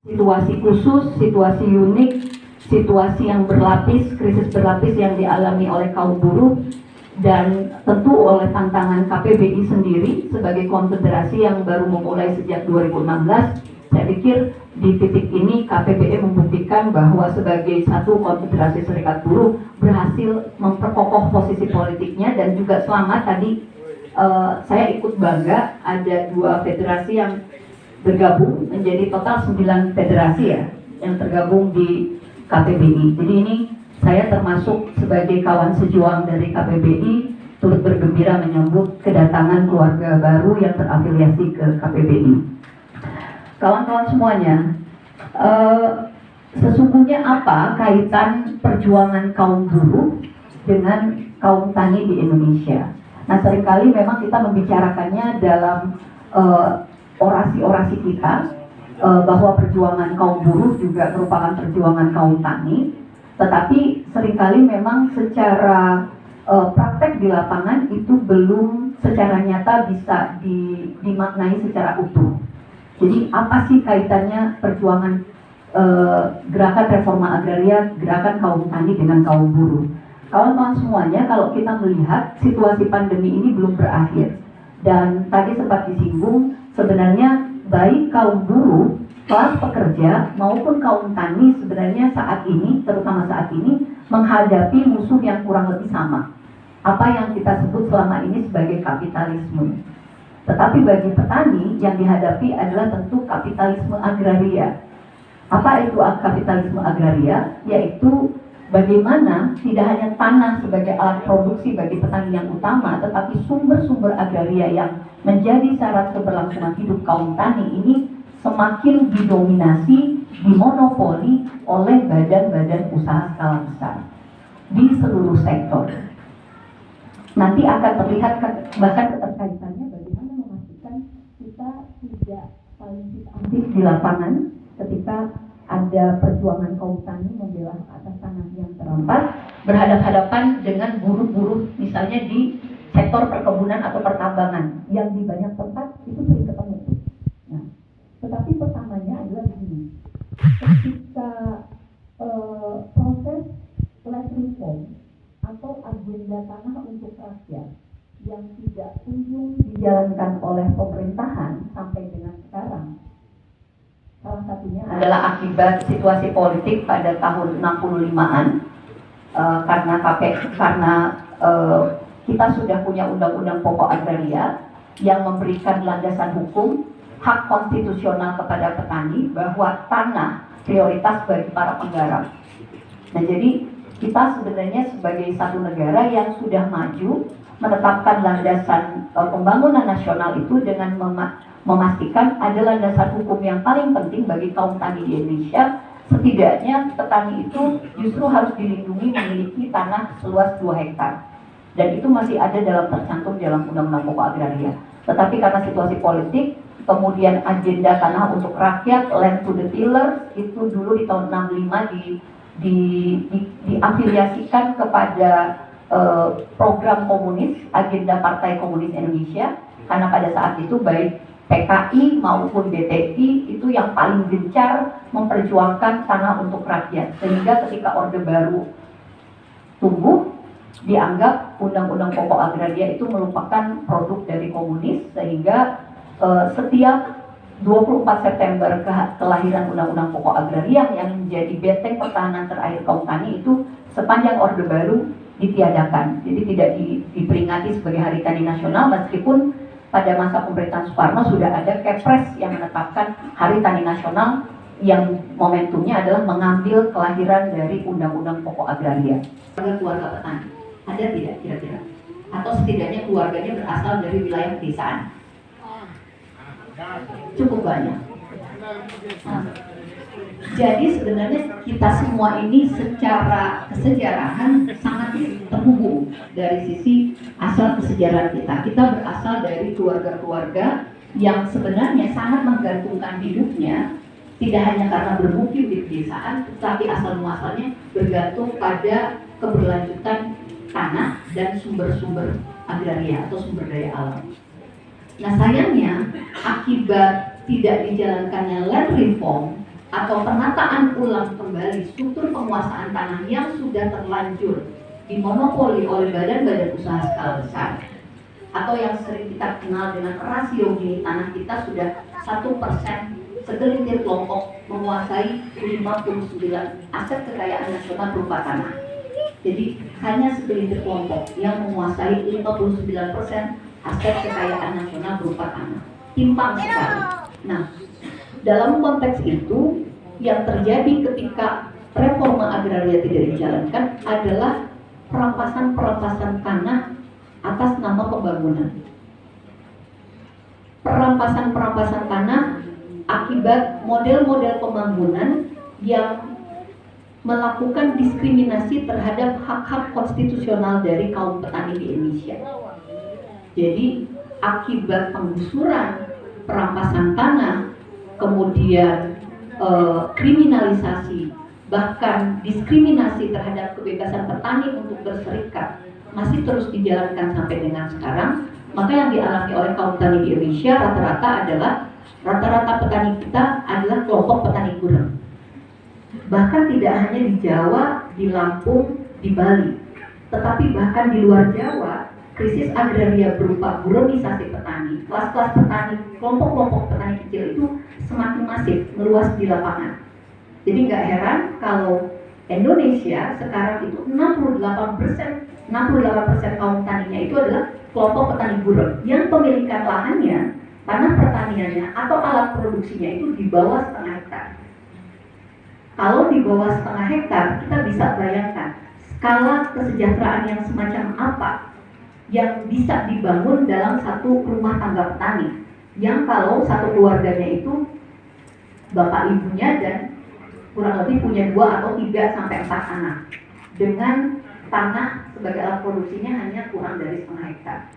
Situasi khusus, situasi unik, situasi yang berlapis, krisis berlapis yang dialami oleh kaum buruh, dan tentu oleh tantangan KPBI sendiri sebagai konfederasi yang baru memulai sejak 2016. Saya pikir di titik ini KPBI membuktikan bahwa sebagai satu konfederasi serikat buruh berhasil memperkokoh posisi politiknya, dan juga selamat tadi saya ikut bangga ada 2 federasi yang bergabung menjadi total 9 federasi ya yang tergabung di KPBI. Jadi ini saya termasuk sebagai kawan sejuang dari KPBI turut bergembira menyambut kedatangan keluarga baru yang terafiliasi ke KPBI. Kawan-kawan semuanya, sesungguhnya apa kaitan perjuangan kaum buruh dengan kaum tani di Indonesia? Nah, seringkali memang kita membicarakannya dalam orasi-orasi kita bahwa perjuangan kaum buruh juga merupakan perjuangan kaum tani, tetapi seringkali memang secara praktek di lapangan itu belum secara nyata bisa dimaknai secara utuh. Jadi apa sih kaitannya perjuangan gerakan reforma agraria, gerakan kaum tani dengan kaum buruh? Kawan-kawan semuanya, kalau kita melihat situasi pandemi ini belum berakhir, dan tadi sempat disinggung, sebenarnya baik kaum buruh, kelas pekerja maupun kaum tani sebenarnya saat ini, terutama saat ini, menghadapi musuh yang kurang lebih sama. Apa yang kita sebut selama ini sebagai kapitalisme. Tetapi bagi petani yang dihadapi adalah tentu kapitalisme agraria. Apa itu kapitalisme agraria? Yaitu bagaimana tidak hanya tanah sebagai alat produksi bagi petani yang utama, tetapi sumber-sumber agraria yang menjadi syarat keberlangsungan hidup kaum tani ini semakin didominasi, dimonopoli oleh badan-badan usaha skala besar di seluruh sektor. Nanti akan terlihat bahkan keterkaitannya bagaimana memastikan kita tidak saling aktif di lapangan ketika ada perjuangan kaum tani membela atas tanah yang terampas berhadapan-hadapan dengan buruh-buruh misalnya di sektor perkebunan atau pertambangan yang di banyak tempat itu sering ketemu. Nah, tetapi pertamanya adalah begini, ketika proses land reform atau agenda tanah untuk rakyat yang tidak kunjung dijalankan oleh pemerintahan sampai dengan sekarang, salah satunya adalah akibat situasi politik pada tahun 65-an karena kita sudah punya undang-undang pokok agraria yang memberikan landasan hukum hak konstitusional kepada petani bahwa tanah prioritas bagi para penggarap. Nah, jadi kita sebenarnya sebagai satu negara yang sudah maju menetapkan landasan pembangunan nasional itu dengan memastikan ada landasan hukum yang paling penting bagi kaum tani di Indonesia. Setidaknya petani itu justru harus dilindungi memiliki tanah seluas 2 hektar. Dan itu masih ada tercantum dalam Undang-Undang Pokok Agraria. Tetapi karena situasi politik, kemudian agenda tanah untuk rakyat, land to the tillers, itu dulu di tahun 65 diafiliasikan kepada program komunis, agenda Partai Komunis Indonesia, karena pada saat itu baik PKI maupun BTI itu yang paling gencar memperjuangkan tanah untuk rakyat, sehingga ketika Orde Baru tumbuh dianggap Undang-Undang Pokok Agraria itu merupakan produk dari komunis, sehingga setiap 24 September kelahiran Undang-Undang Pokok Agraria yang menjadi benteng pertahanan terakhir kaum tani itu sepanjang Orde Baru ditiadakan. Jadi tidak diperingati sebagai Hari Tani Nasional, meskipun pada masa pemerintahan Soekarno sudah ada Kepres yang menetapkan Hari Tani Nasional yang momentumnya adalah mengambil kelahiran dari Undang-Undang Pokok Agraria. Keluarga petani, ada tidak kira-kira? Atau setidaknya keluarganya berasal dari wilayah pedesaan? Cukup banyak. Nah, jadi sebenarnya kita semua ini secara kesejarahan sangat terhubung dari sisi asal kesejarahan kita. Kita berasal dari keluarga-keluarga yang sebenarnya sangat menggantungkan hidupnya tidak hanya karena bermukim di pedesaan, tetapi asal muasalnya bergantung pada keberlanjutan tanah dan sumber-sumber agraria atau sumber daya alam. Nah, sayangnya akibat tidak dijalankannya land reform atau penataan ulang kembali struktur penguasaan tanah yang sudah terlanjur dimonopoli oleh badan-badan usaha skala besar, atau yang sering kita kenal dengan rasio gini tanah kita sudah 1%, segelintir kelompok menguasai 59 aset kekayaan nasional berupa tanah. Jadi hanya segelintir kelompok yang menguasai 59% aset kekayaan nasional berupa tanah. Timpang sekali. Nah, dalam konteks itu yang terjadi ketika reforma agraria tidak dijalankan adalah perampasan-perampasan tanah atas nama pembangunan. Perampasan-perampasan tanah akibat model-model pembangunan yang melakukan diskriminasi terhadap hak-hak konstitusional dari kaum petani di Indonesia. Jadi akibat penggusuran, perampasan tanah, kemudian kriminalisasi, bahkan diskriminasi terhadap kebebasan petani untuk berserikat masih terus dijalankan sampai dengan sekarang. Maka yang dialami oleh kaum petani di Indonesia rata-rata petani kita adalah kelompok petani gurem. Bahkan tidak hanya di Jawa, di Lampung, di Bali, tetapi bahkan di luar Jawa, krisis agraria berupa buremisasi petani, kelas-kelas petani, kelompok-kelompok petani kecil itu semakin masif, meluas di lapangan. Jadi nggak heran kalau Indonesia sekarang itu 68% kaum petaninya itu adalah kelompok petani gurem yang pemilikan lahannya, tanah pertaniannya atau alat produksinya itu di bawah setengah hektar. Kalau di bawah setengah hektar, kita bisa bayangkan skala kesejahteraan yang semacam apa yang bisa dibangun dalam satu rumah tangga petani, yang kalau satu keluarganya itu bapak ibunya dan kurang lebih punya 2 atau 3 sampai 4 anak dengan tanah sebagai alat produksinya hanya kurang dari setengah hektar.